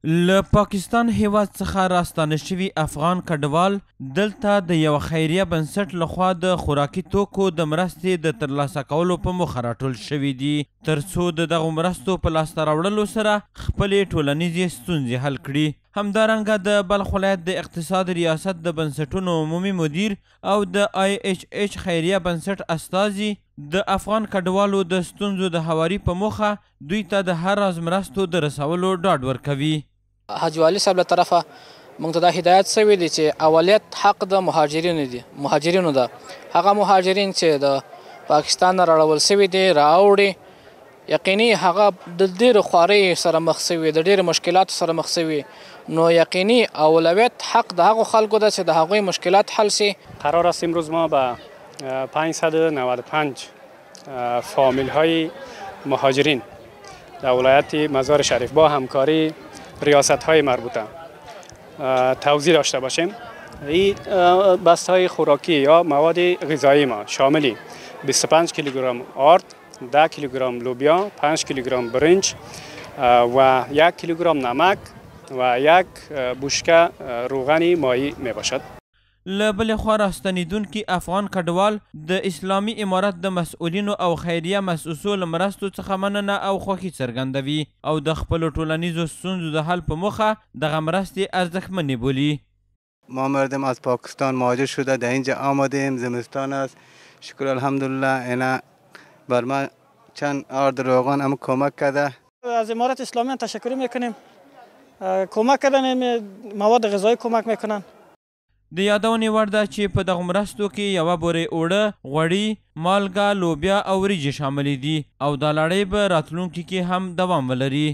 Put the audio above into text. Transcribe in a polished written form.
له پاکستان هیواد څخه راستانه شوي افغان کډوال دلته د یوه خیریه بنسټ لخوا د خوراکي توکو د مرستې د ترلاسه کولو په موخه راټول شوي دي تر څو د دغو مرستو په لاسته راوړلو سره خپلې ټولنیزې ستونزې حل کړي. همدارنګه د بلخ ولایت د اقتصاد ریاست د بنسټونو عمومي مدیر او د IHH خیریه بنسټ استازي د افغان کډوالو د ستونزو د هواري په موخه دوی ته د هر راز مرستو د رسولو ډاډ ورکوي. حاجي والي صاحب له طرفه موږ ته دا هدایت شوی دی چې اولیت حق د مهاجرینو ده. هغه مهاجرین چې د پاکستان نه راوړل شوي دي راوړي یقیني هغه د ډېرو خوارۍ سره مخ شوي د ډېرو مشکلاتو سره مخ شوي نو یقیني اولویت حق د هغو خلکو ده چې د هغوی مشکلات حل شي. قرار است امروز ما به 595 فامیل های مهاجرین در ولایت مزار شریف با همکاری ریاست های مربوطه توزیع داشته باشیم. این بسته های خوراکی یا مواد غذایی ما شاملی 25 کیلوگرم آرد، 10 کیلوگرم لوبیا، 5 کیلوگرم برنج و 1 کیلوگرم نمک و 1 بشکه روغن ماهی می باشد. له بلې خوا راستنېدونکي افغان کډوال د اسلامي امارت د مسؤلینو او خیریه مؤسسو له مرستو څخه مننه او خوښي څرګندوي او د خپلو ټولنیزو ستونزو د حل په موخه دغه مرستې ارزښتمنې بولي. ما مردم از پاکستان مهاجر شده در اینجا آمدیم. زمستان است، شکر الحمدلله. اینا بر ما چند آرد روغن هم کمک کرده. از امارت اسلامی تشکر میکنیم، کمک کردن مواد غذایی کمک میکنن. د یادونې وړ ده چې په دغو مرستو کې یوه بورې اوړه، غوړي، مالګه، لوبیا او وریجې شاملې دي او دا لړۍ به راتلونکي کې هم دوام ولري.